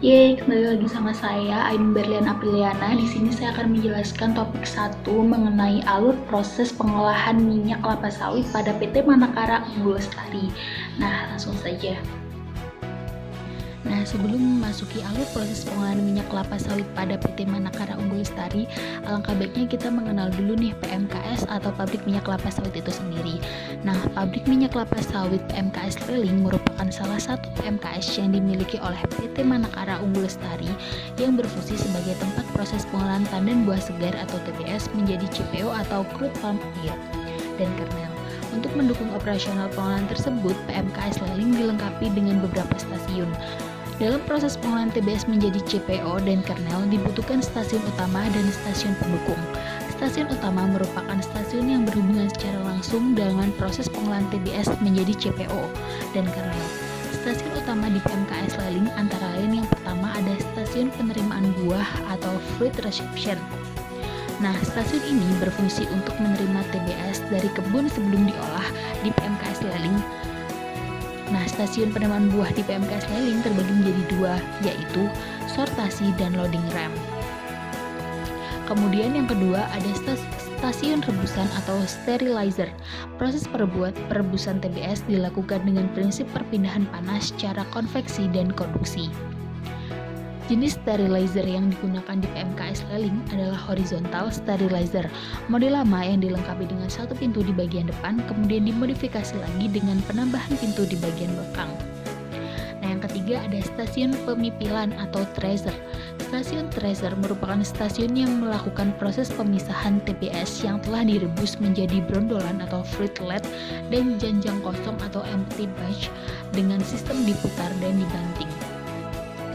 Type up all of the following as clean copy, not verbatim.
Yeay, kembali lagi sama saya, Ain Berlian Apriliana. Di sini saya akan menjelaskan topik 1 mengenai alur proses pengolahan minyak kelapa sawit pada PT Manakara Unggul Lestari. Nah, langsung saja. Nah, sebelum memasuki alur proses pengolahan minyak kelapa sawit pada PT Manakara Unggul Lestari, alangkah baiknya kita mengenal dulu nih PMKS atau pabrik minyak kelapa sawit itu sendiri. Nah, pabrik minyak kelapa sawit PMKS Leling merupakan salah satu PMKS yang dimiliki oleh PT Manakara Unggul Lestari yang berfungsi sebagai tempat proses pengolahan tandan buah segar atau TBS menjadi CPO atau crude palm oil dan kernel. Untuk mendukung operasional pengolahan tersebut, PMKS Leling dilengkapi dengan beberapa stasiun. Dalam proses pengolahan TBS menjadi CPO dan kernel dibutuhkan stasiun utama dan stasiun pendukung. Stasiun utama merupakan stasiun yang berhubungan secara langsung dengan proses pengolahan TBS menjadi CPO dan kernel. Stasiun utama di PMKS Leling antara lain yang pertama ada stasiun penerimaan buah atau fruit reception. Nah, stasiun ini berfungsi untuk menerima TBS dari kebun sebelum diolah di PMKS Leling. Nah, stasiun penerimaan buah di PMKS Leling terbagi menjadi dua, yaitu sortasi dan loading rem. Kemudian yang kedua ada stasiun rebusan atau sterilizer. Proses perebusan TBS dilakukan dengan prinsip perpindahan panas secara konveksi dan konduksi. Jenis sterilizer yang digunakan di PMKS Leling adalah horizontal sterilizer, model lama yang dilengkapi dengan satu pintu di bagian depan, kemudian dimodifikasi lagi dengan penambahan pintu di bagian belakang. Nah, yang ketiga ada stasiun pemipilan atau tracer. Stasiun tracer merupakan stasiun yang melakukan proses pemisahan TBS yang telah direbus menjadi brondolan atau fruitlet dan janjang kosong atau empty batch dengan sistem diputar dan dibanting.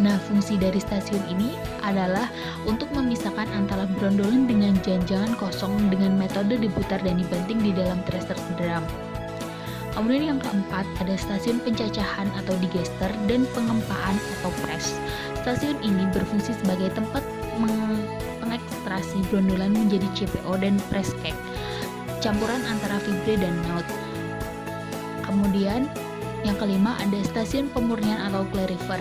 Nah, fungsi dari stasiun ini adalah untuk memisahkan antara brondolan dengan janjangan kosong dengan metode diputar dan dibanting di dalam tracer drum. Kemudian yang keempat ada stasiun pencacahan atau digester dan pengempaan atau press. Stasiun ini berfungsi sebagai tempat pengekstrasi brondolan menjadi CPO dan press cake, campuran antara fibre dan nut. Kemudian yang kelima ada stasiun pemurnian atau clarifier.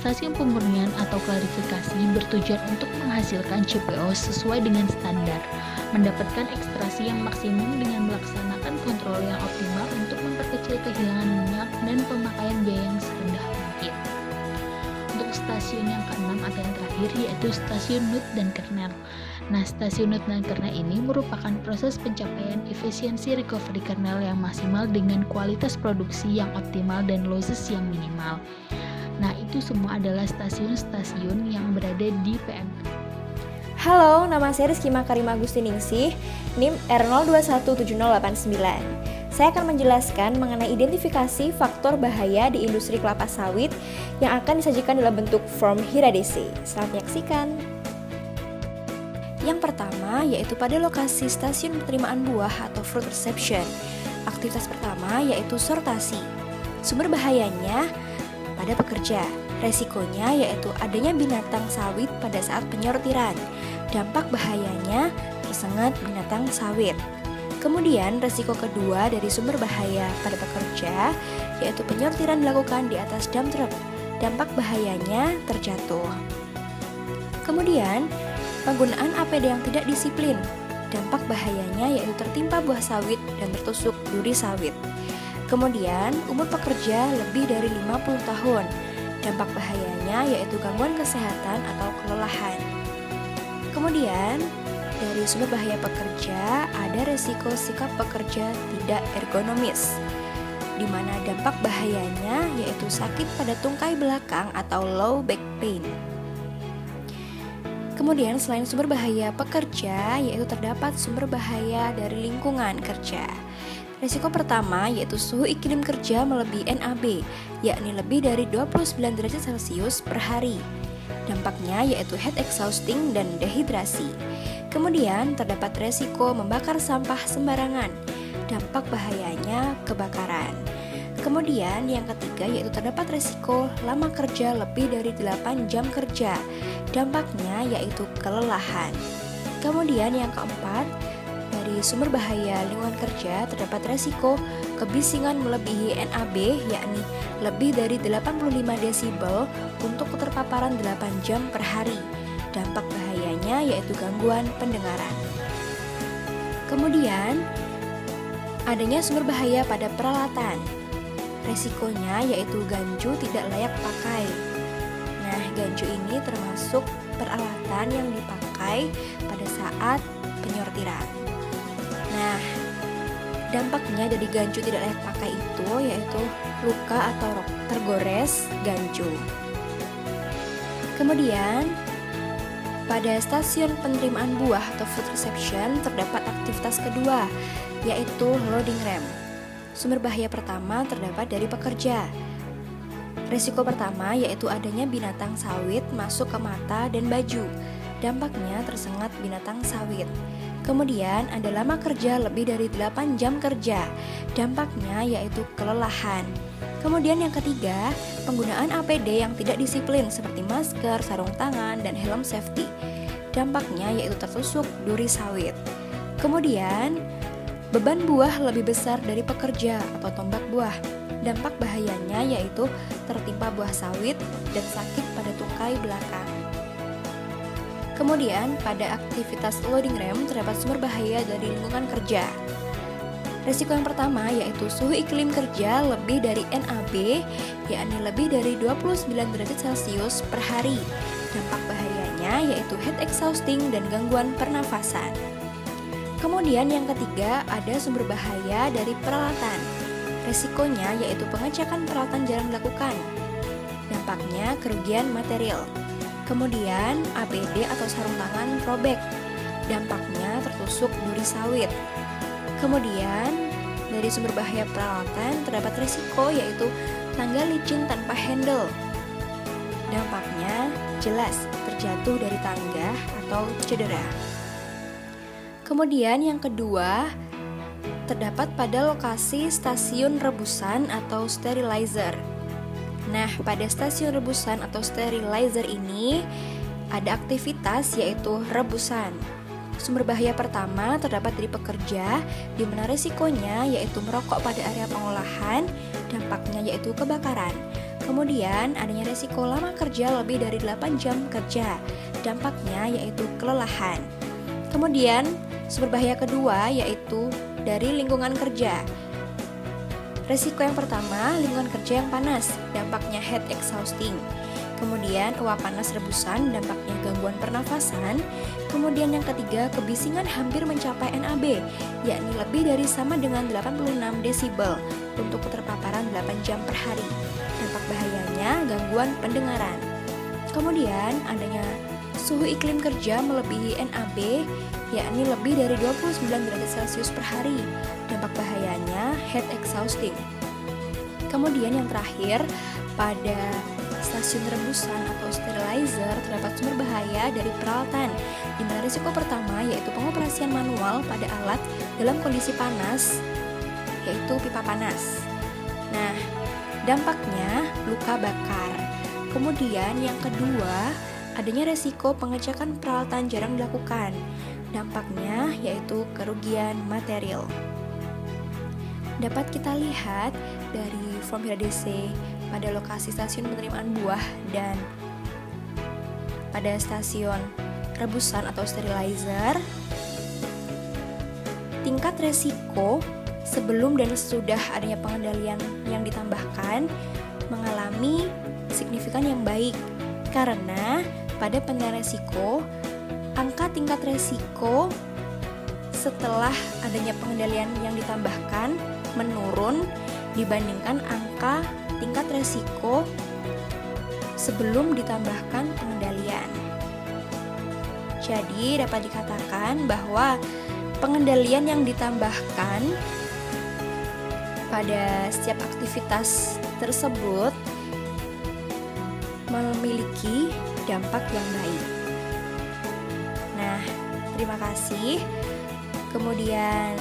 Stasiun pemurnian atau klarifikasi bertujuan untuk menghasilkan CPO sesuai dengan standar, mendapatkan ekstraksi yang maksimum dengan melaksanakan kontrol yang optimal untuk memperkecil kehilangan minyak dan pemakaian biaya yang serendah mungkin. Untuk stasiun yang keenam atau yang terakhir yaitu stasiun nut dan kernel. Nah, stasiun nut dan kernel ini merupakan proses pencapaian efisiensi recovery kernel yang maksimal dengan kualitas produksi yang optimal dan losses yang minimal. Nah, itu semua adalah stasiun-stasiun yang berada di PMK. Halo, nama saya Rizky Makarim Agustiningsih, NIM R021709. Saya akan menjelaskan mengenai identifikasi faktor bahaya di industri kelapa sawit yang akan disajikan dalam bentuk form Hiradesi. Selamat menyaksikan. Yang pertama yaitu pada lokasi stasiun penerimaan buah atau fruit reception. Aktivitas pertama yaitu sortasi. Sumber bahayanya pada pekerja. Resikonya yaitu adanya binatang sawit pada saat penyortiran. Dampak bahayanya tersengat binatang sawit. Kemudian resiko kedua dari sumber bahaya pada pekerja yaitu penyortiran dilakukan di atas dump truck. Dampak bahayanya terjatuh. Kemudian penggunaan APD yang tidak disiplin. Dampak bahayanya yaitu tertimpa buah sawit dan tertusuk duri sawit. Kemudian umur pekerja lebih dari 50 tahun. Dampak bahayanya yaitu gangguan kesehatan atau kelelahan. Kemudian dari sumber bahaya pekerja ada resiko sikap pekerja tidak ergonomis, di mana dampak bahayanya yaitu sakit pada tungkai belakang atau low back pain. Kemudian selain sumber bahaya pekerja yaitu terdapat sumber bahaya dari lingkungan kerja. Risiko pertama yaitu suhu iklim kerja melebihi NAB, yakni lebih dari 29 derajat Celcius per hari. Dampaknya yaitu head exhausting dan dehidrasi. Kemudian terdapat resiko membakar sampah sembarangan. Dampak bahayanya kebakaran. Kemudian yang ketiga yaitu terdapat resiko lama kerja lebih dari 8 jam kerja. Dampaknya yaitu kelelahan. Kemudian yang keempat, dari dari sumber bahaya lingkungan kerja terdapat resiko kebisingan melebihi NAB, yakni lebih dari 85 desibel untuk keterpaparan 8 jam per hari. Dampak bahayanya yaitu gangguan pendengaran. Kemudian, adanya sumber bahaya pada peralatan. Resikonya yaitu ganju tidak layak pakai. Nah, ganju ini termasuk peralatan yang dipakai pada saat penyortiran. Nah, dampaknya dari ganju tidak layak pakai itu yaitu luka atau tergores ganju. Kemudian, pada stasiun penerimaan buah atau food reception terdapat aktivitas kedua, yaitu loading rem. Sumber bahaya pertama terdapat dari pekerja. Risiko pertama yaitu adanya binatang sawit masuk ke mata dan baju. Dampaknya tersengat binatang sawit. Kemudian ada lama kerja lebih dari 8 jam kerja. Dampaknya yaitu kelelahan. Kemudian yang ketiga, penggunaan APD yang tidak disiplin seperti masker, sarung tangan, dan helm safety. Dampaknya yaitu tertusuk duri sawit. Kemudian, beban buah lebih besar dari pekerja atau tombak buah. Dampak bahayanya yaitu tertimpa buah sawit dan sakit pada tungkai belakang. Kemudian, pada aktivitas loading rem terdapat sumber bahaya dari lingkungan kerja. Risiko yang pertama yaitu suhu iklim kerja lebih dari NAB, yakni lebih dari 29 derajat Celcius per hari. Dampak bahayanya yaitu head exhausting dan gangguan pernafasan. Kemudian yang ketiga ada sumber bahaya dari peralatan. Risikonya yaitu pengecekan peralatan jarang dilakukan. Dampaknya kerugian material. Kemudian APD atau sarung tangan robek. Dampaknya tertusuk duri sawit. Kemudian dari sumber bahaya peralatan terdapat risiko yaitu tangga licin tanpa handle. Dampaknya jelas terjatuh dari tangga atau cedera. Kemudian yang kedua terdapat pada lokasi stasiun rebusan atau sterilizer. Nah, pada stasiun rebusan atau sterilizer ini ada aktivitas yaitu rebusan. Sumber bahaya pertama terdapat dari pekerja, di mana risikonya yaitu merokok pada area pengolahan, dampaknya yaitu kebakaran. Kemudian adanya risiko lama kerja lebih dari 8 jam kerja, dampaknya yaitu kelelahan. Kemudian sumber bahaya kedua yaitu dari lingkungan kerja. Risiko yang pertama, lingkungan kerja yang panas, dampaknya head exhausting. Kemudian uap panas rebusan, dampaknya gangguan pernafasan. Kemudian yang ketiga, kebisingan hampir mencapai NAB, yakni lebih dari sama dengan 86 desibel untuk keterpaparan 8 jam per hari. Dampak bahayanya gangguan pendengaran. Kemudian adanya suhu iklim kerja melebihi NAB, yakni lebih dari 29 derajat Celcius per hari. Dampak bahayanya head exhausting. Kemudian yang terakhir, pada stasiun rebusan atau sterilizer terdapat sumber bahaya dari peralatan, di mana risiko pertama yaitu pengoperasian manual pada alat dalam kondisi panas, yaitu pipa panas. Nah, dampaknya luka bakar. Kemudian yang kedua, adanya resiko pengecekan peralatan jarang dilakukan. Dampaknya yaitu kerugian material. Dapat kita lihat dari form HDC pada lokasi stasiun penerimaan buah dan pada stasiun rebusan atau sterilizer, tingkat resiko sebelum dan sesudah adanya pengendalian yang ditambahkan mengalami signifikan yang baik, karena pada penilaian resiko, angka tingkat resiko setelah adanya pengendalian yang ditambahkan menurun dibandingkan angka tingkat resiko sebelum ditambahkan pengendalian. Jadi dapat dikatakan bahwa pengendalian yang ditambahkan pada setiap aktivitas tersebut memiliki dampak yang baik. Nah, terima kasih. Kemudian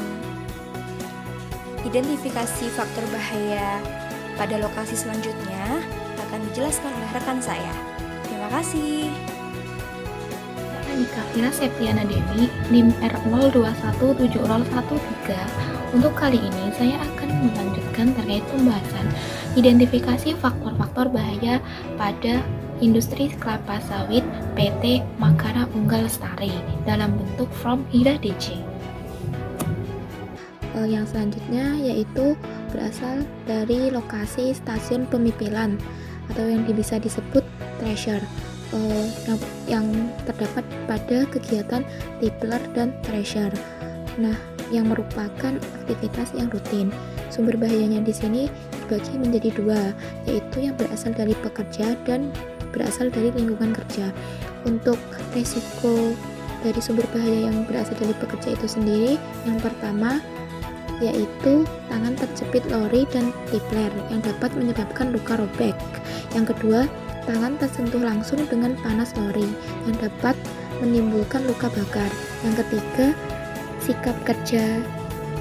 identifikasi faktor bahaya pada lokasi selanjutnya akan dijelaskan oleh rekan saya. Terima kasih. Kami Kafira Septiana Dewi, NIM R02170113. Untuk kali ini saya akan melanjutkan terkait pembahasan identifikasi faktor-faktor bahaya pada industri kelapa sawit PT Makara Unggal Lestari dalam bentuk From Hira DC. Yang selanjutnya yaitu berasal dari lokasi stasiun pemipilan atau yang bisa disebut thresher yang terdapat pada kegiatan tippler dan thresher. Nah, yang merupakan aktivitas yang rutin. Sumber bahayanya di sini dibagi menjadi dua, yaitu yang berasal dari pekerja dan berasal dari lingkungan kerja. Untuk risiko dari sumber bahaya yang berasal dari pekerja itu sendiri, yang pertama yaitu tangan terjepit lori dan tippler yang dapat menyebabkan luka robek. Yang kedua, tangan tersentuh langsung dengan panas lori yang dapat menimbulkan luka bakar. Yang ketiga, sikap kerja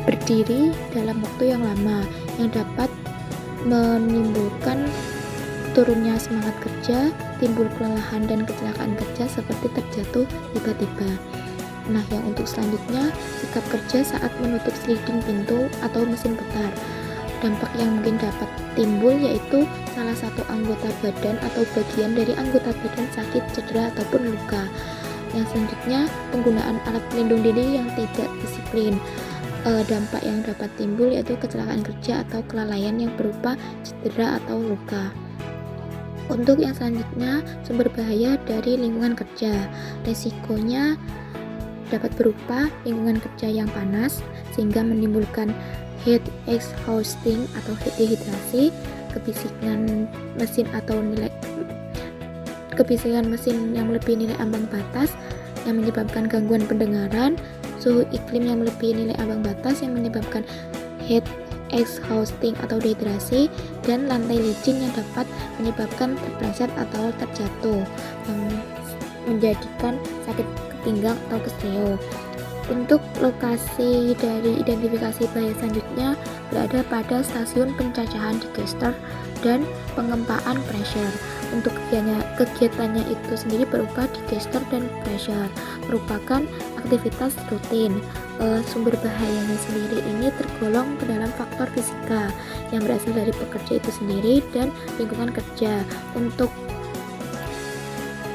berdiri dalam waktu yang lama yang dapat menimbulkan turunnya semangat kerja, timbul kelelahan dan kecelakaan kerja seperti terjatuh tiba-tiba. Nah, yang untuk selanjutnya, sikap kerja saat menutup sliding pintu atau mesin putar. Dampak yang mungkin dapat timbul yaitu salah satu anggota badan atau bagian dari anggota badan sakit, cedera, ataupun luka. Yang selanjutnya, penggunaan alat pelindung diri yang tidak disiplin. Dampak yang dapat timbul yaitu kecelakaan kerja atau kelalaian yang berupa cedera atau luka. Untuk yang selanjutnya, sumber bahaya dari lingkungan kerja. Resikonya dapat berupa lingkungan kerja yang panas sehingga menimbulkan heat exhausting atau heat dehidrasi, kebisingan mesin yang melebihi nilai ambang batas yang menyebabkan gangguan pendengaran, suhu iklim yang melebihi nilai ambang batas yang menyebabkan heat exhausting atau dehidrasi, dan lantai licin yang dapat menyebabkan terpleset atau terjatuh yang menjadikan sakit pinggang atau kesleo. Untuk lokasi dari identifikasi bahaya selanjutnya berada pada stasiun pencacahan digester dan pengempaan pressure. Untuk kegiatannya itu sendiri berupa digester dan pressure, merupakan aktivitas rutin. Sumber bahayanya sendiri ini tergolong ke dalam faktor fisika yang berasal dari pekerja itu sendiri dan lingkungan kerja. Untuk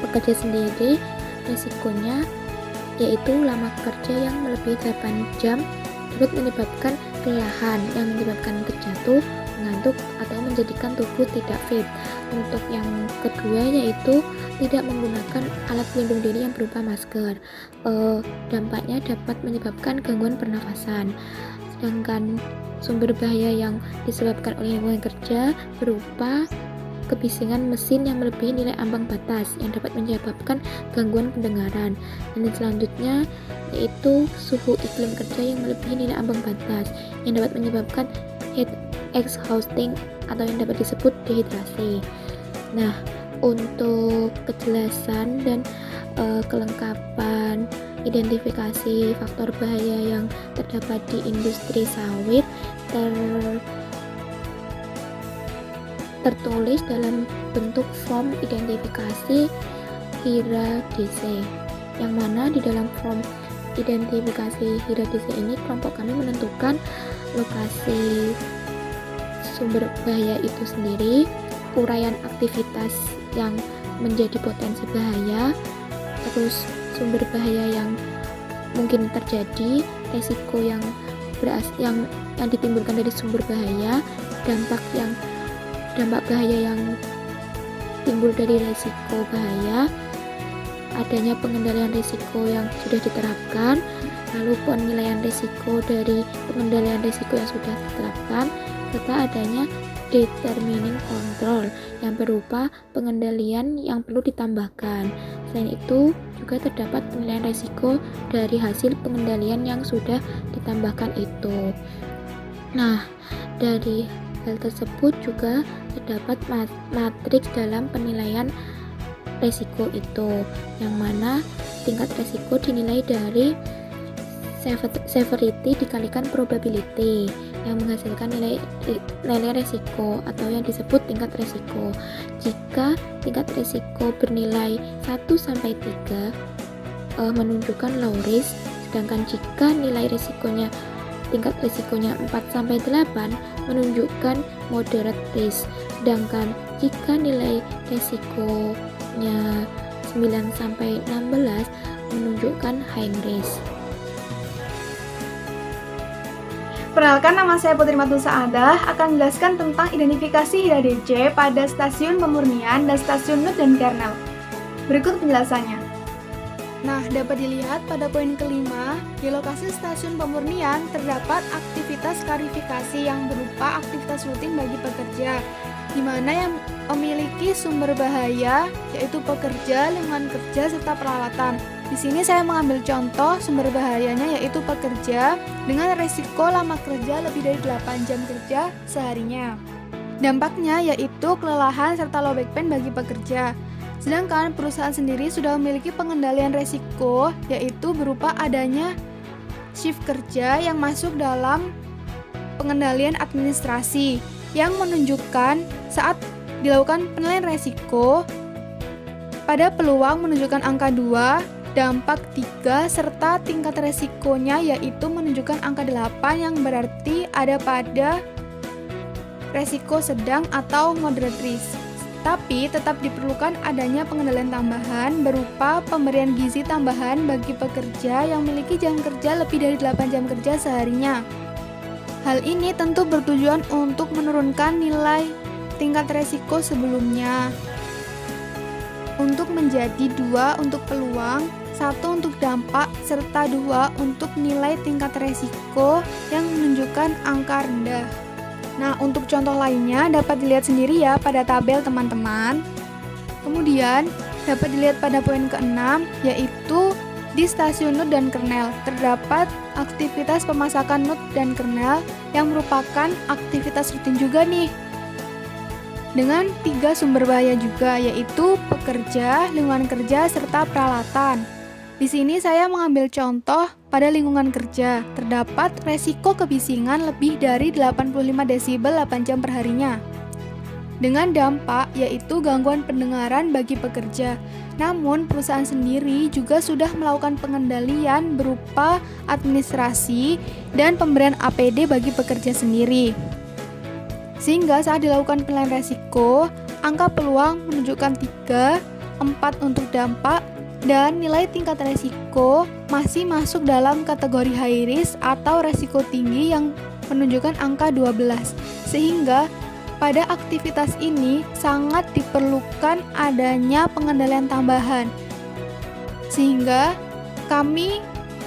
pekerja sendiri, risikonya yaitu lama kerja yang melebihi 8 jam dapat menyebabkan kelelahan yang menyebabkan terjatuh, mengantuk, atau menjadikan tubuh tidak fit. Untuk yang kedua yaitu tidak menggunakan alat pelindung diri yang berupa masker. Dampaknya dapat menyebabkan gangguan pernafasan. Sedangkan sumber bahaya yang disebabkan oleh lingkungan kerja berupa kebisingan mesin yang melebihi nilai ambang batas yang dapat menyebabkan gangguan pendengaran. Dan selanjutnya yaitu suhu iklim kerja yang melebihi nilai ambang batas yang dapat menyebabkan heat exhausting atau yang dapat disebut dehidrasi. Nah, untuk kejelasan dan kelengkapan identifikasi faktor bahaya yang terdapat di industri sawit tertulis dalam bentuk form identifikasi HIRA DC, yang mana di dalam form identifikasi HIRA DC ini kelompok kami menentukan lokasi sumber bahaya itu sendiri, uraian aktivitas yang menjadi potensi bahaya, terus sumber bahaya yang mungkin terjadi, resiko yang ditimbulkan dari sumber bahaya, dampak bahaya yang timbul dari resiko bahaya, adanya pengendalian resiko yang sudah diterapkan, lalu penilaian resiko dari pengendalian resiko yang sudah diterapkan, serta adanya determining control yang berupa pengendalian yang perlu ditambahkan. Selain itu, juga terdapat penilaian resiko dari hasil pengendalian yang sudah ditambahkan itu. Nah, dari hal tersebut juga terdapat matriks dalam penilaian resiko itu, yang mana tingkat resiko dinilai dari severity dikalikan probability yang menghasilkan nilai resiko atau yang disebut tingkat resiko. Jika tingkat resiko bernilai 1 sampai 3, menunjukkan low risk, sedangkan jika nilai risikonya tingkat risikonya 4-8 menunjukkan moderate risk, sedangkan jika nilai risikonya 9-16 menunjukkan high risk. Perkenalkan, nama saya Putri Matul Saadah akan menjelaskan tentang identifikasi HIDA-DC pada stasiun pemurnian dan stasiun node dan kernel. Berikut penjelasannya. Nah, dapat dilihat pada poin kelima, di lokasi stasiun pemurnian terdapat aktivitas klarifikasi yang berupa aktivitas rutin bagi pekerja, di mana yang memiliki sumber bahaya yaitu pekerja, lingkungan kerja, serta peralatan. Di sini saya mengambil contoh sumber bahayanya yaitu pekerja dengan risiko lama kerja lebih dari 8 jam kerja seharinya. Dampaknya yaitu kelelahan serta low back pain bagi pekerja. Sedangkan perusahaan sendiri sudah memiliki pengendalian risiko yaitu berupa adanya shift kerja yang masuk dalam pengendalian administrasi yang menunjukkan saat dilakukan penilaian risiko pada peluang menunjukkan angka 2, dampak 3, serta tingkat resikonya yaitu menunjukkan angka 8 yang berarti ada pada resiko sedang atau moderate risk. Tapi tetap diperlukan adanya pengendalian tambahan berupa pemberian gizi tambahan bagi pekerja yang memiliki jam kerja lebih dari 8 jam kerja seharinya. Hal ini tentu bertujuan untuk menurunkan nilai tingkat resiko sebelumnya untuk menjadi 2 untuk peluang, 1 untuk dampak, serta 2 untuk nilai tingkat resiko yang menunjukkan angka rendah. Nah, untuk contoh lainnya dapat dilihat sendiri ya pada tabel teman-teman. Kemudian, dapat dilihat pada poin ke-6, yaitu di stasiun node dan kernel. Terdapat aktivitas pemasakan node dan kernel yang merupakan aktivitas rutin juga nih. Dengan 3 sumber bahaya juga, yaitu pekerja, lingkungan kerja, serta peralatan. Di sini saya mengambil contoh pada lingkungan kerja. Terdapat resiko kebisingan lebih dari 85 desibel 8 jam per harinya. Dengan dampak yaitu gangguan pendengaran bagi pekerja. Namun perusahaan sendiri juga sudah melakukan pengendalian berupa administrasi dan pemberian APD bagi pekerja sendiri. Sehingga saat dilakukan penilaian resiko, angka peluang menunjukkan 3, 4 untuk dampak, dan nilai tingkat resiko masih masuk dalam kategori high risk atau resiko tinggi yang menunjukkan angka 12. Sehingga pada aktivitas ini sangat diperlukan adanya pengendalian tambahan. Sehingga kami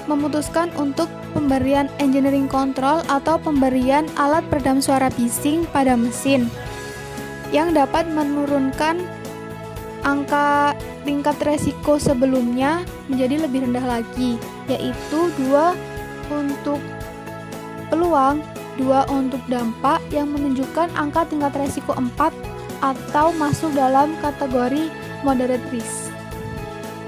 memutuskan untuk pemberian engineering control atau pemberian alat peredam suara bising pada mesin yang dapat menurunkan angka tingkat resiko sebelumnya menjadi lebih rendah lagi, yaitu 2 untuk peluang, 2 untuk dampak yang menunjukkan angka tingkat resiko 4 atau masuk dalam kategori moderate risk.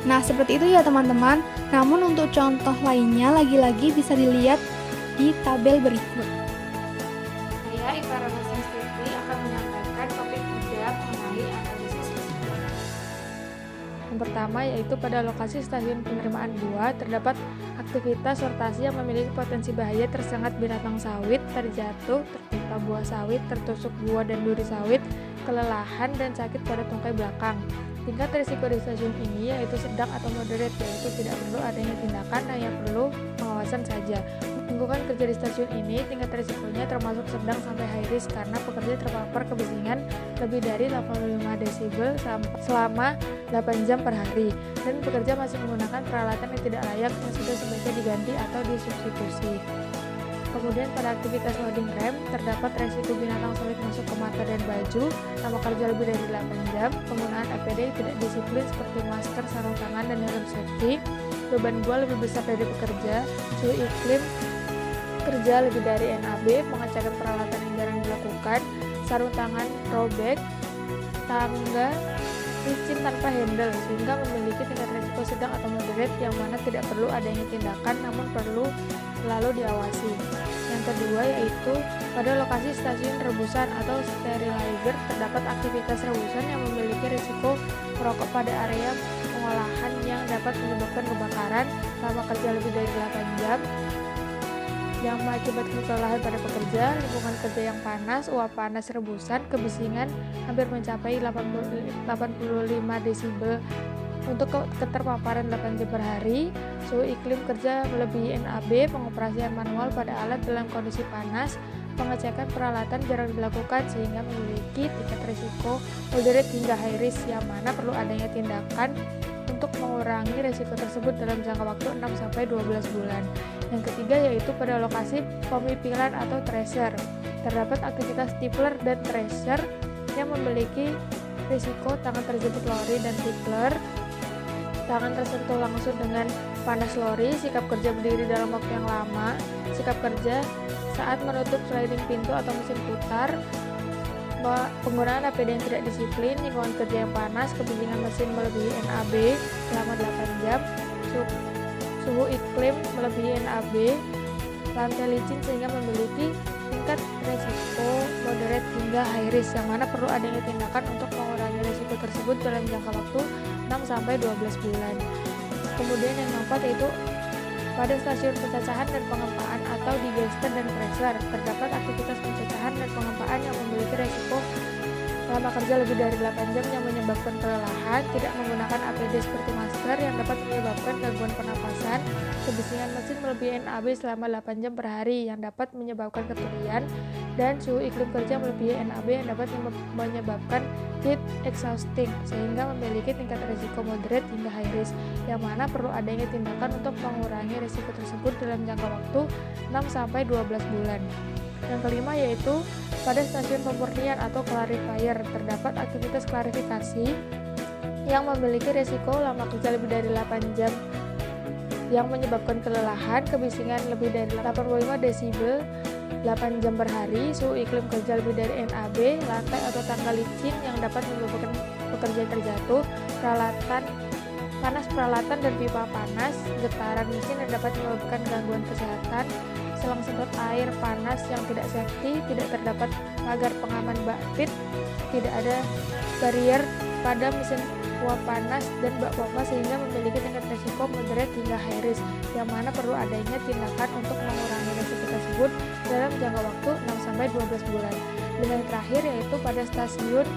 Nah, seperti itu ya teman-teman. Namun untuk contoh lainnya lagi-lagi bisa dilihat di tabel berikut. Saya Iqra Sastri akan menyampaikan topik 3 mengenai analisis risiko. Yang pertama yaitu pada lokasi stasiun penerimaan buah terdapat aktivitas sortasi yang memiliki potensi bahaya tersengat binatang sawit, terjatuh, tertimpa buah sawit, tertusuk buah dan duri sawit, kelelahan dan sakit pada tungkai belakang. Tingkat risiko di stasiun ini yaitu sedang atau moderate, yaitu tidak perlu adanya tindakan, hanya perlu pengawasan saja. Lingkungan kerja di stasiun ini tingkat risikonya termasuk sedang sampai high risk karena pekerja terpapar kebisingan lebih dari 85 desibel selama 8 jam per hari dan pekerja masih menggunakan peralatan yang tidak layak yang sudah sebaiknya diganti atau disubstitusi. Kemudian pada aktivitas loading rem terdapat resiko binatang sawit masuk ke mata dan baju, lama kerja lebih dari 8 jam, penggunaan APD yang tidak disiplin seperti masker, sarung tangan, dan helm safety, beban buah lebih besar dari pekerja, suhu iklim kerja lebih dari NAB, pengecekan peralatan yang jarang dilakukan, sarung tangan robek, tangga licin tanpa handle, sehingga memiliki tingkat risiko sedang atau moderate yang mana tidak perlu adanya tindakan namun perlu selalu diawasi. Yang kedua yaitu pada lokasi stasiun rebusan atau sterilizer terdapat aktivitas rebusan yang memiliki risiko merokok pada area pengolahan yang dapat menyebabkan kebakaran, lama kerja lebih dari 8 jam, yang mengakibatkan kelelahan pada pekerja, lingkungan kerja yang panas, uap panas rebusan, kebisingan hampir mencapai 85 desibel untuk keterpaparan 8 jam per hari, suhu iklim kerja melebihi NAB, pengoperasian manual pada alat dalam kondisi panas, pengecekan peralatan jarang dilakukan sehingga memiliki tingkat risiko moderate hingga high risk, yang mana perlu adanya tindakan untuk mengurangi risiko tersebut dalam jangka waktu 6-12 bulan. Yang ketiga yaitu pada lokasi pemipilan atau tracer. Terdapat aktivitas tipler dan tracer yang memiliki risiko tangan terjepit lori dan tipler, tangan tersentuh langsung dengan panas lori, sikap kerja berdiri dalam waktu yang lama, sikap kerja saat menutup sliding pintu atau mesin putar, penggunaan APD yang tidak disiplin, lingkungan kerja yang panas, kebisingan mesin melebihi NAB selama 8 jam, suhu iklim melebihi NAB, lantai licin sehingga memiliki tingkat risiko moderate hingga high risk, yang mana perlu adanya tindakan untuk mengurangi risiko tersebut dalam jangka waktu 6-12 bulan. Kemudian yang keempat yaitu pada stasiun pencacahan dan pengempaan atau digester dan tracer, terdapat aktivitas pencacahan dan pengempaan yang memiliki risiko lama kerja lebih dari 8 jam yang menyebabkan kelelahan, tidak menggunakan APD seperti masker yang dapat menyebabkan gangguan pernapasan, kebisingan mesin melebihi NAB selama 8 jam per hari yang dapat menyebabkan keturian, dan suhu iklim kerja melebihi NAB yang dapat menyebabkan heat exhausting sehingga memiliki tingkat risiko moderate hingga high risk, yang mana perlu adanya tindakan untuk mengurangi risiko tersebut dalam jangka waktu 6-12 bulan. Yang kelima yaitu pada stasiun pemurnian atau clarifier, terdapat aktivitas klarifikasi yang memiliki risiko lama kerja lebih dari 8 jam yang menyebabkan kelelahan, kebisingan lebih dari 85 desibel 8 jam per hari, suhu iklim kerja lebih dari NAB, lantai atau tangga licin yang dapat menyebabkan pekerja terjatuh, panas peralatan dan pipa panas, getaran mesin yang dapat menyebabkan gangguan kesehatan, selang sedot air panas yang tidak safety, tidak terdapat pagar pengaman bakpit, tidak ada barrier pada mesin uap panas dan bak pompa sehingga memiliki tingkat risiko moderate hingga high risk, yang mana perlu adanya tindakan untuk mengurangi risiko tersebut dalam jangka waktu 6-12 bulan. Dan yang terakhir yaitu pada stasiun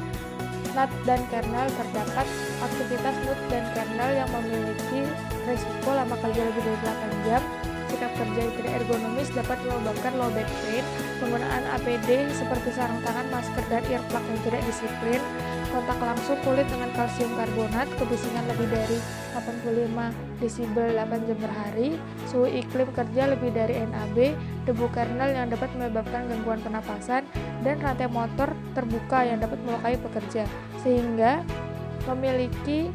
nut dan kernel, terdapat aktivitas nut dan kernel yang memiliki risiko lama kerja lebih dari 8 jam, sikap kerja yang tidak ergonomis dapat menyebabkan low back pain, penggunaan APD seperti sarung tangan, masker, dan earplug yang tidak disiplin, kontak langsung kulit dengan kalsium karbonat, kebisingan lebih dari 85 desibel 8 jam per hari, suhu iklim kerja lebih dari NAB, debu kernel yang dapat menyebabkan gangguan pernapasan, dan rantai motor terbuka yang dapat melukai pekerja, sehingga memiliki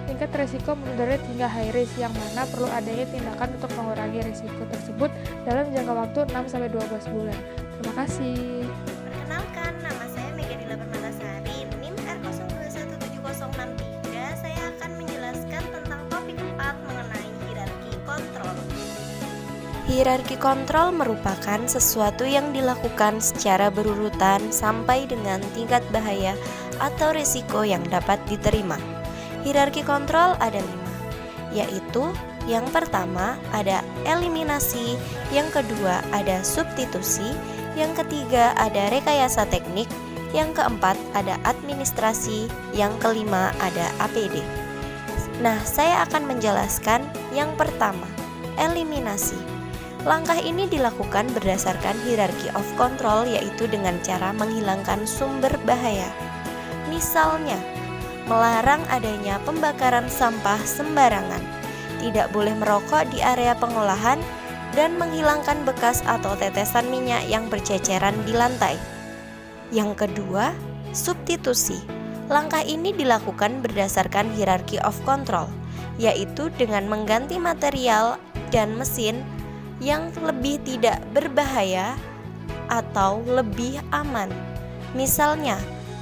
tingkat risiko moderate hingga high risk, yang mana perlu adanya tindakan untuk mengurangi risiko tersebut dalam jangka waktu 6-12 bulan. Terima kasih. Perkenalkan, nama saya Mega Dila Permatasari, NIM R02177063. Saya akan menjelaskan tentang topik 4 mengenai hierarki kontrol. Hierarki kontrol merupakan sesuatu yang dilakukan secara berurutan sampai dengan tingkat bahaya atau risiko yang dapat diterima. Hierarki kontrol ada 5, yaitu yang pertama ada eliminasi, yang kedua ada substitusi, yang ketiga ada rekayasa teknik, yang keempat ada administrasi, yang kelima ada APD. Nah, saya akan menjelaskan yang pertama, eliminasi. Langkah ini dilakukan berdasarkan hierarchy of control, yaitu dengan cara menghilangkan sumber bahaya. Misalnya, melarang adanya pembakaran sampah sembarangan, tidak boleh merokok di area pengolahan, dan menghilangkan bekas atau tetesan minyak yang berceceran di lantai. Yang kedua, substitusi. Langkah ini dilakukan berdasarkan hierarchy of control, yaitu dengan mengganti material dan mesin yang lebih tidak berbahaya atau lebih aman. Misalnya,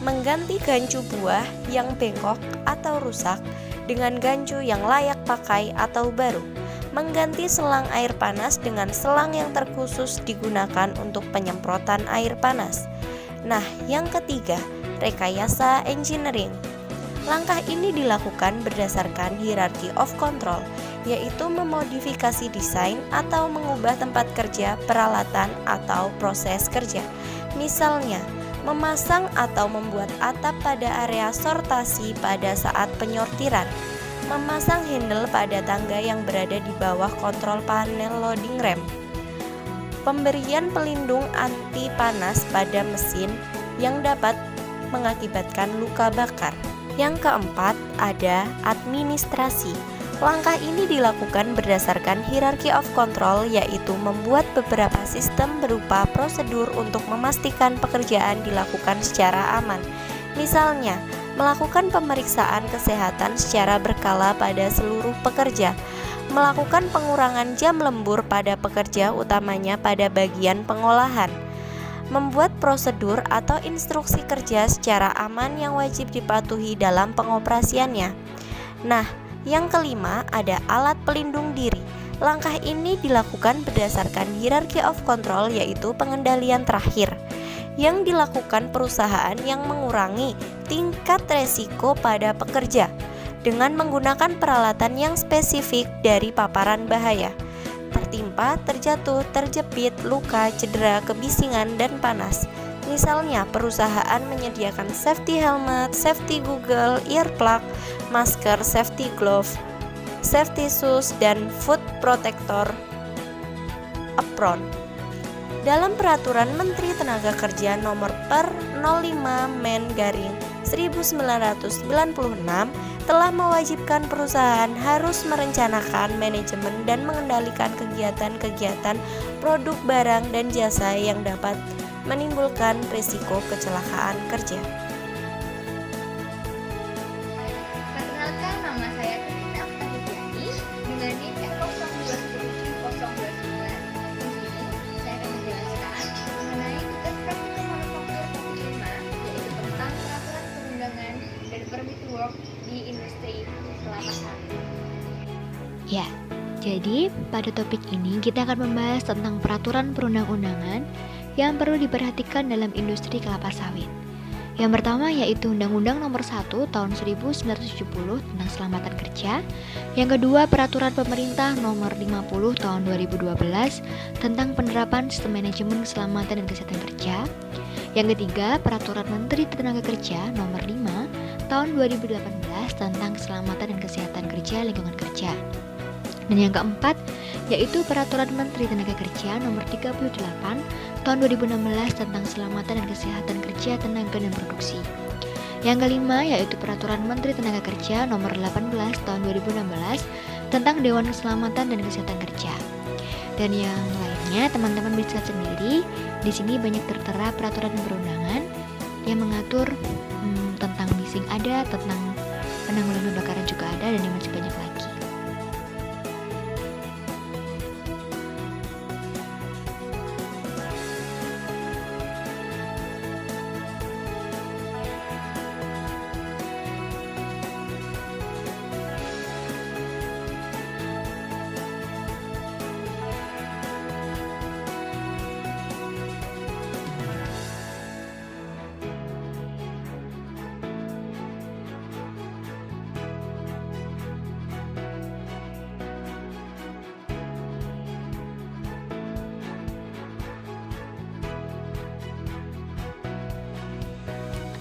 mengganti gancu buah yang bengkok atau rusak dengan gancu yang layak pakai atau baru. Mengganti selang air panas dengan selang yang terkhusus digunakan untuk penyemprotan air panas. Nah, yang ketiga, rekayasa engineering. Langkah ini dilakukan berdasarkan hierarchy of control, yaitu memodifikasi desain atau mengubah tempat kerja, peralatan, atau proses kerja. Misalnya, memasang atau membuat atap pada area sortasi pada saat penyortiran, memasang handle pada tangga yang berada di bawah kontrol panel loading rem, pemberian pelindung anti panas pada mesin yang dapat mengakibatkan luka bakar. Yang keempat, ada administrasi. Langkah ini dilakukan berdasarkan hierarchy of control, yaitu membuat beberapa sistem berupa prosedur untuk memastikan pekerjaan dilakukan secara aman. Misalnya, melakukan pemeriksaan kesehatan secara berkala pada seluruh pekerja, melakukan pengurangan jam lembur pada pekerja, utamanya pada bagian pengolahan, membuat prosedur atau instruksi kerja secara aman yang wajib dipatuhi dalam pengoperasiannya. Nah, yang kelima ada alat pelindung diri. Langkah ini dilakukan berdasarkan hierarchy of control, yaitu pengendalian terakhir, yang dilakukan perusahaan yang mengurangi tingkat resiko pada pekerja dengan menggunakan peralatan yang spesifik dari paparan bahaya, tertimpa, terjatuh, terjepit, luka, cedera, kebisingan, dan panas. Misalnya, perusahaan menyediakan safety helmet, safety goggle, earplug, masker, safety glove, safety shoes, dan foot protector apron. Dalam Peraturan Menteri Tenaga Kerja Nomor per 05 Men/1996 telah mewajibkan perusahaan harus merencanakan, manajemen, dan mengendalikan kegiatan-kegiatan produk barang dan jasa yang dapat menimbulkan risiko kecelakaan kerja. Perkenalkan, nama saya Kristina Oktaviani dengan NIM F02107029. Di sini saya akan menjelaskan mengenai tugas praktikum manufaktur topik 5, yaitu tentang peraturan perundangan dan permit to work di industri kelapa sawit. Ya, jadi pada topik ini kita akan membahas tentang peraturan perundang-undangan yang perlu diperhatikan dalam industri kelapa sawit. Yang pertama yaitu Undang-Undang Nomor 1 Tahun 1970 tentang Keselamatan Kerja. Yang kedua, Peraturan Pemerintah Nomor 50 Tahun 2012 tentang penerapan sistem manajemen keselamatan dan kesehatan kerja. Yang ketiga, Peraturan Menteri Tenaga Kerja Nomor 5 Tahun 2018 tentang keselamatan dan kesehatan kerja lingkungan kerja. Dan yang keempat, yaitu Peraturan Menteri Tenaga Kerja Nomor 38 Tahun 2016 tentang keselamatan dan kesehatan kerja tenaga dan produksi. Yang kelima, yaitu Peraturan Menteri Tenaga Kerja Nomor 18 Tahun 2016 tentang Dewan Keselamatan dan Kesehatan Kerja. Dan yang lainnya teman-teman bisa sendiri. Di sini banyak tertera peraturan perundangan yang mengatur tentang leasing ada, tentang penanggulangan kebakaran juga ada, dan yang masih banyak lagi.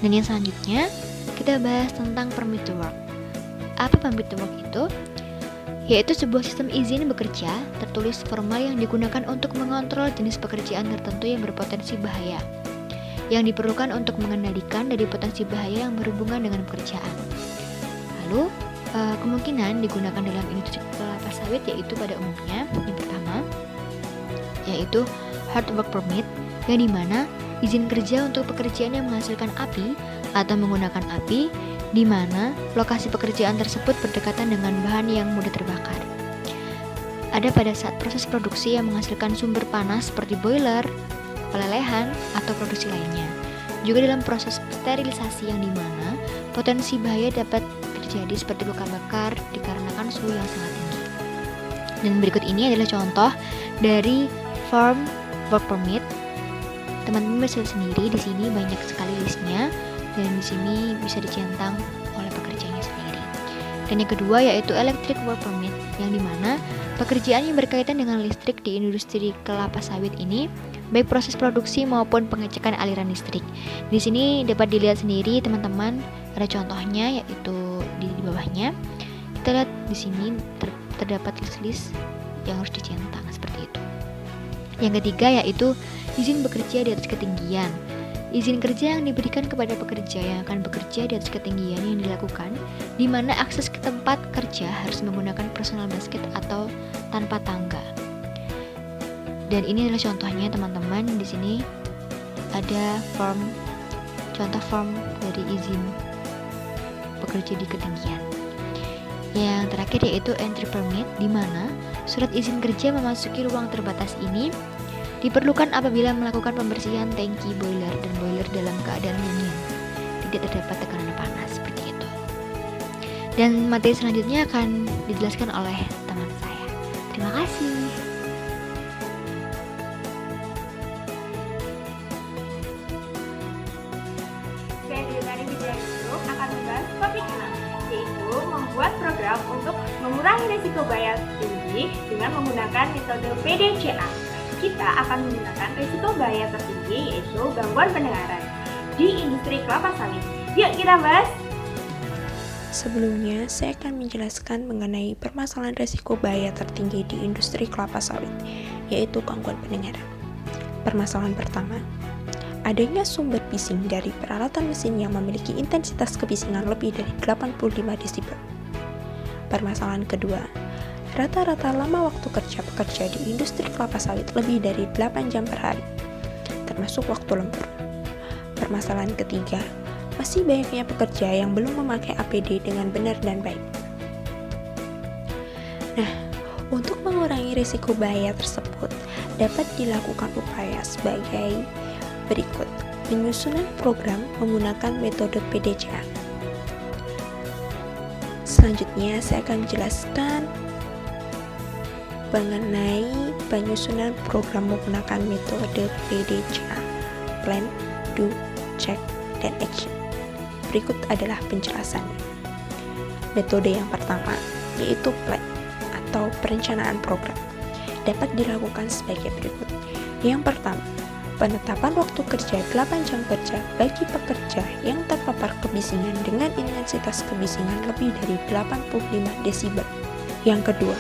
Dan yang selanjutnya, kita bahas tentang permit to work. Apa permit to work itu? Yaitu sebuah sistem izin bekerja tertulis formal yang digunakan untuk mengontrol jenis pekerjaan tertentu yang berpotensi bahaya, yang diperlukan untuk mengendalikan dari potensi bahaya yang berhubungan dengan pekerjaan. Lalu, kemungkinan digunakan dalam industri kelapa sawit yaitu pada umumnya yang pertama, yaitu hard work permit, yang dimana izin kerja untuk pekerjaan yang menghasilkan api atau menggunakan api di mana lokasi pekerjaan tersebut berdekatan dengan bahan yang mudah terbakar. Ada pada saat proses produksi yang menghasilkan sumber panas seperti boiler, pelelehan, atau produksi lainnya. Juga dalam proses sterilisasi yang dimana potensi bahaya dapat terjadi seperti luka bakar dikarenakan suhu yang sangat tinggi. Dan berikut ini adalah contoh dari farm work permit. Teman-teman bisa lihat sendiri di sini banyak sekali listnya, dan di sini bisa dicentang oleh pekerja. Dan yang kedua yaitu electric work permit, yang dimana pekerjaan yang berkaitan dengan listrik di industri kelapa sawit ini baik proses produksi maupun pengecekan aliran listrik. Di sini dapat dilihat sendiri teman-teman, ada contohnya yaitu di bawahnya. Kita lihat di sini terdapat list yang harus dicentang seperti itu. Yang ketiga yaitu izin bekerja di atas ketinggian. Izin kerja yang diberikan kepada pekerja yang akan bekerja di atas ketinggian yang dilakukan, di mana akses ke tempat kerja harus menggunakan personal basket atau tanpa tangga. Dan ini adalah contohnya teman-teman. Di sini ada contoh form dari izin bekerja di ketinggian. Yang terakhir yaitu entry permit, di mana surat izin kerja memasuki ruang terbatas ini diperlukan apabila melakukan pembersihan tangki boiler dan boiler dalam keadaan dingin, tidak terdapat tekanan panas seperti itu. Dan materi selanjutnya akan dijelaskan oleh teman saya. Terima kasih. Saya Diotari Widyasumantro akan membahas topik 6, yaitu membuat program untuk mengurangi risiko bahaya tinggi dengan menggunakan metode PDCA. Kita akan menggunakan risiko bahaya tertinggi yaitu gangguan pendengaran di industri kelapa sawit. Yuk kita bahas! Sebelumnya, saya akan menjelaskan mengenai permasalahan risiko bahaya tertinggi di industri kelapa sawit, yaitu gangguan pendengaran. Permasalahan pertama, adanya sumber bising dari peralatan mesin yang memiliki intensitas kebisingan lebih dari 85 desibel. Permasalahan kedua, rata-rata lama waktu kerja pekerja di industri kelapa sawit lebih dari 8 jam per hari, termasuk waktu lembur. Permasalahan ketiga, masih banyaknya pekerja yang belum memakai APD dengan benar dan baik. Nah, untuk mengurangi risiko bahaya tersebut, dapat dilakukan upaya sebagai berikut. Penyusunan program menggunakan metode PDCA. Selanjutnya, saya akan menjelaskan mengenai penyusunan program menggunakan metode PDCA, Plan, Do, Check, dan Action. Berikut adalah penjelasannya. Metode yang pertama yaitu Plan atau perencanaan program dapat dilakukan sebagai berikut. Yang pertama, penetapan waktu kerja 8 jam kerja bagi pekerja yang terpapar kebisingan dengan intensitas kebisingan lebih dari 85 desibel. Yang kedua,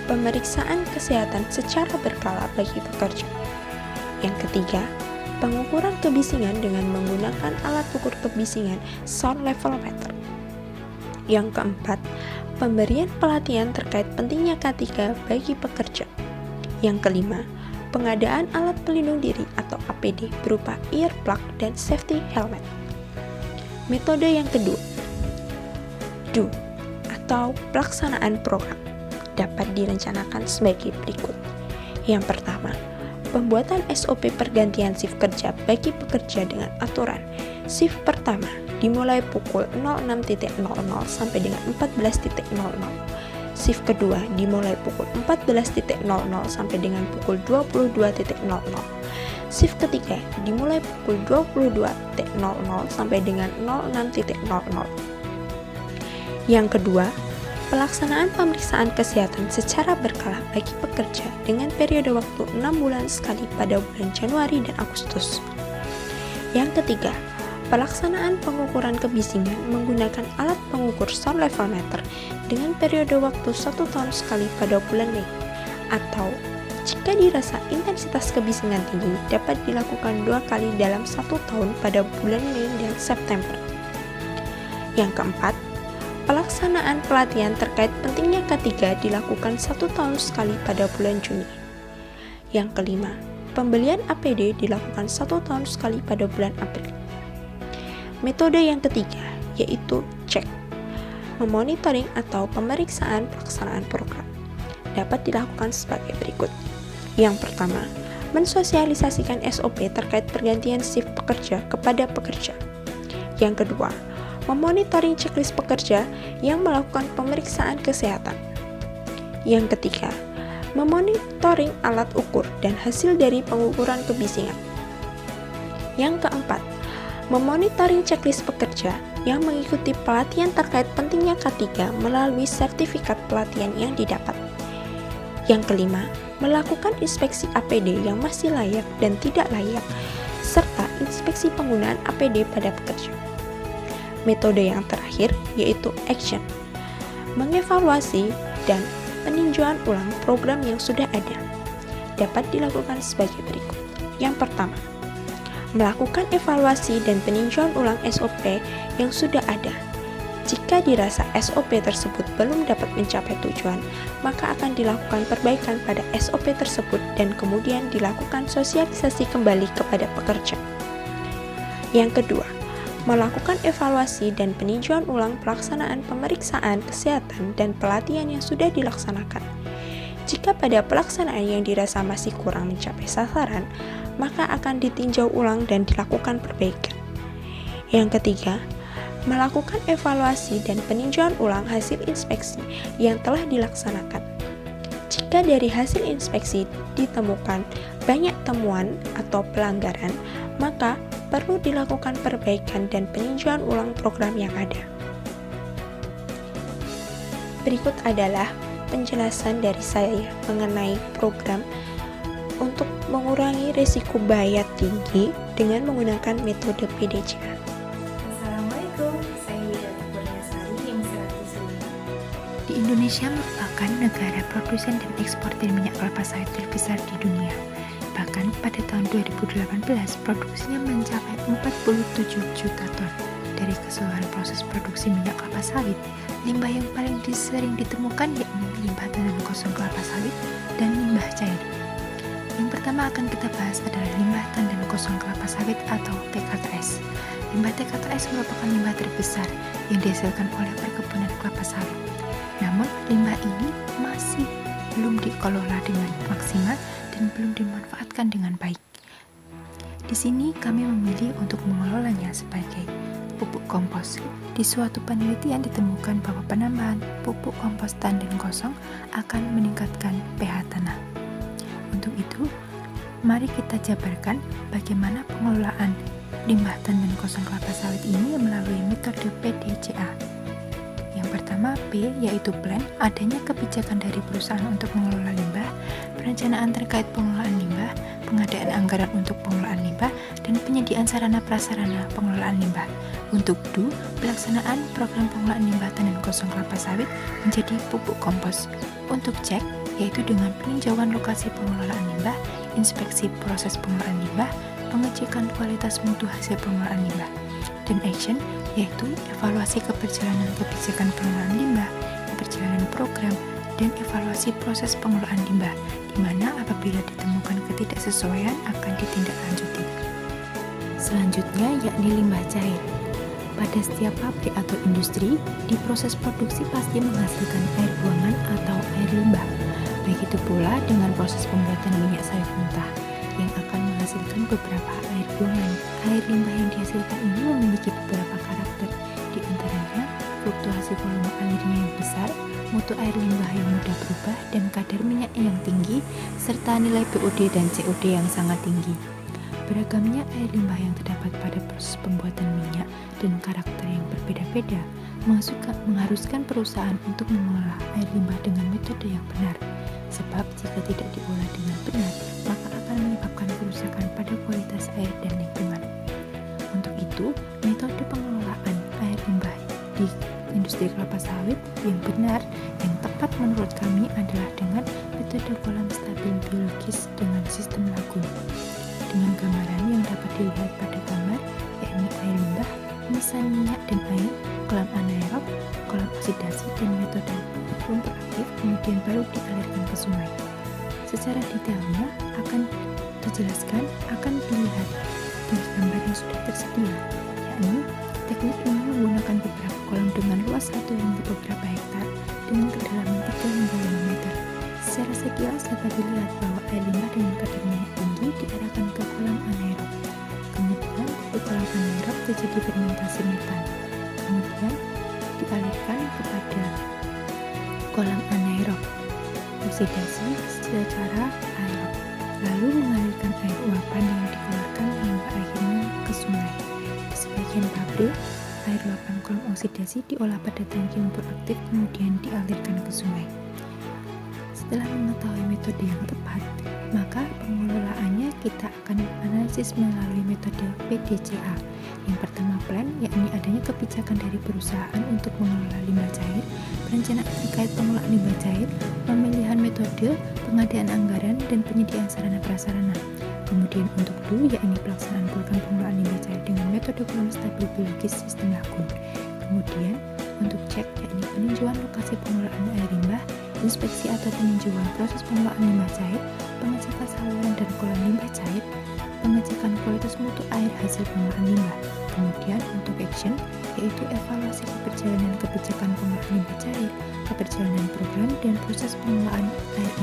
pemeriksaan kesehatan secara berkala bagi pekerja. Yang ketiga, pengukuran kebisingan dengan menggunakan alat ukur kebisingan sound level meter. Yang keempat, pemberian pelatihan terkait pentingnya K3 bagi pekerja. Yang kelima, pengadaan alat pelindung diri atau APD berupa earplug dan safety helmet. Metode yang kedua, Do atau pelaksanaan program dapat direncanakan sebagai berikut. Yang pertama, pembuatan SOP pergantian shift kerja bagi pekerja dengan aturan shift pertama dimulai pukul 06.00 sampai dengan 14.00. Shift kedua dimulai pukul 14.00 sampai dengan pukul 22.00. Shift ketiga dimulai pukul 22.00 sampai dengan 06.00. Yang kedua, pelaksanaan pemeriksaan kesehatan secara berkala bagi pekerja dengan periode waktu 6 bulan sekali pada bulan Januari dan Agustus. Yang ketiga, pelaksanaan pengukuran kebisingan menggunakan alat pengukur sound level meter dengan periode waktu 1 tahun sekali pada bulan Mei, atau jika dirasa intensitas kebisingan tinggi dapat dilakukan 2 kali dalam 1 tahun pada bulan Mei dan September. Yang keempat, pelaksanaan pelatihan terkait pentingnya K3 dilakukan 1 tahun sekali pada bulan Juni. Yang kelima, pembelian APD dilakukan 1 tahun sekali pada bulan April. Metode yang ketiga yaitu Check, memonitoring atau pemeriksaan pelaksanaan program dapat dilakukan sebagai berikut. Yang pertama, mensosialisasikan SOP terkait pergantian shift pekerja kepada pekerja. Yang kedua, memonitoring checklist pekerja yang melakukan pemeriksaan kesehatan. Yang ketiga, memonitoring alat ukur dan hasil dari pengukuran kebisingan. Yang keempat, memonitoring checklist pekerja yang mengikuti pelatihan terkait pentingnya K3 melalui sertifikat pelatihan yang didapat. Yang kelima, melakukan inspeksi APD yang masih layak dan tidak layak, serta inspeksi penggunaan APD pada pekerja. Metode yang terakhir yaitu action, mengevaluasi dan peninjauan ulang program yang sudah ada. Dapat dilakukan sebagai berikut. Yang pertama, melakukan evaluasi dan peninjauan ulang SOP yang sudah ada. Jika dirasa SOP tersebut belum dapat mencapai tujuan, maka akan dilakukan perbaikan pada SOP tersebut dan kemudian dilakukan sosialisasi kembali kepada pekerja. Yang kedua, melakukan evaluasi dan peninjauan ulang pelaksanaan pemeriksaan kesehatan dan pelatihan yang sudah dilaksanakan. Jika pada pelaksanaan yang dirasa masih kurang mencapai sasaran, maka akan ditinjau ulang dan dilakukan perbaikan. Yang ketiga, melakukan evaluasi dan peninjauan ulang hasil inspeksi yang telah dilaksanakan. Jika dari hasil inspeksi ditemukan banyak temuan atau pelanggaran, maka perlu dilakukan perbaikan dan peninjauan ulang program yang ada. Berikut adalah penjelasan dari saya mengenai program untuk mengurangi risiko bahaya tinggi dengan menggunakan metode PDCA. Assalamualaikum, saya Widati Kurniasari, Administrasi Seni. Di Indonesia merupakan negara produsen dan eksportir minyak kelapa sawit terbesar di dunia. Bahkan pada tahun 2018, produksinya mencapai 47 juta ton. Dari keseluruhan proses produksi minyak kelapa sawit, limbah yang paling sering ditemukan yakni limbah tandan kosong kelapa sawit dan limbah cair. Yang pertama akan kita bahas adalah limbah tandan kosong kelapa sawit atau TKKS. Limbah TKKS merupakan limbah terbesar yang dihasilkan oleh perkebunan kelapa sawit. Namun, limbah ini masih belum dikelola dengan maksimal dan belum dimanfaatkan dengan baik. Di sini kami memilih untuk mengelolanya sebagai pupuk kompos. Di suatu penelitian ditemukan bahwa penambahan pupuk kompos tandan kosong akan meningkatkan pH tanah. Untuk itu, mari kita jabarkan bagaimana pengelolaan limbah tandan kosong kelapa sawit ini melalui metode PDCA. Yang pertama, P yaitu plan, adanya kebijakan dari perusahaan untuk mengelola limbah, perencanaan terkait pengelolaan limbah, pengadaan anggaran untuk pengelolaan limbah, dan penyediaan sarana prasarana pengelolaan limbah. Untuk D, pelaksanaan program pengelolaan limbah tandan kosong kelapa sawit menjadi pupuk kompos. Untuk cek, yaitu dengan peninjauan lokasi pengelolaan limbah, inspeksi proses pengelolaan limbah, pengecekan kualitas mutu hasil pengelolaan limbah. Dan action, yaitu evaluasi keberjalanan kebijakan pengelolaan limbah, keberjalanan program, dan evaluasi proses pengelolaan limbah, di mana apabila ditemukan ketidaksesuaian akan ditindaklanjuti. Selanjutnya yakni limbah cair. Pada setiap pabrik atau industri, di proses produksi pasti menghasilkan air buangan atau air limbah. Begitu pula dengan proses pembuatan minyak sawit mentah yang akan menghasilkan beberapa air buangan. Air limbah yang dihasilkan ini memiliki beberapa karakter, di antaranya fluktuasi volume airnya yang besar, mutu air limbah yang mudah berubah, dan kadar minyaknya yang tinggi, serta nilai BOD dan COD yang sangat tinggi. Beragamnya air limbah yang terdapat pada proses pembuatan minyak dan karakter yang berbeda-beda mengharuskan perusahaan untuk mengolah air limbah dengan metode yang benar. Sebab jika tidak diolah dengan benar, maka akan menyebabkan kerusakan pada kualitas air dan lingkungan. Untuk itu, metode pengelolaan air limbah di industri kelapa sawit yang benar, yang tepat menurut kami adalah dengan metode kolam stabil biologis dengan sistem lagun. Dengan gambaran yang dapat dilihat pada gambar, yakni air limbah, emisan minyak dan air, kolam anaerob, kolam oksidasi, dan metode lumpur aktif, kemudian baru dialirkan ke sungai. Secara detailnya akan dijelaskan, akan dilihat di gambar yang sudah tersedia, yakni teknik ini menggunakan beberapa kolam dengan luas 1 hingga beberapa hektar dengan kedalaman 3 hingga 5 meter. Secara sekilas dapat dilihat bahwa air limbah dengan kadar minyak tinggi diarahkan ke kolam anaerob. Kemudian di kolam anaerob terjadi fermentasi metan. Kemudian dialirkan kepada kolam anaerob, oksidasi secara aerob, lalu mengalirkan air uapan yang dikeluarkan hingga akhirnya ke sungai. Di sebagian pabrik, air uapan oksidasi diolah pada tangki lumpur aktif kemudian dialirkan ke sungai. Setelah mengetahui metode yang tepat, maka pengelolaannya kita akan analisis melalui metode PDCA. Yang pertama plan, yakni adanya kebijakan dari perusahaan untuk mengelola limbah cair, perencanaan terkait pengelolaan limbah cair, pemilihan metode, pengadaan anggaran, dan penyediaan sarana prasarana. Kemudian untuk do, yakni pelaksanaan program pengelolaan limbah cair dengan metode kolom stabil biologis sistem lagun. Kemudian untuk cek, yakni peninjauan lokasi pengelolaan air limbah, inspeksi atau peninjauan proses pengelolaan limbah cair, pengecekan saluran dan kolam limbah cair, pengecekan kualitas mutu air hasil pengelolaan limbah. Kemudian untuk action, yaitu evaluasi keberjalanan kebijakan pengelolaan limbah cair, keberjalanan program dan proses pengelolaan air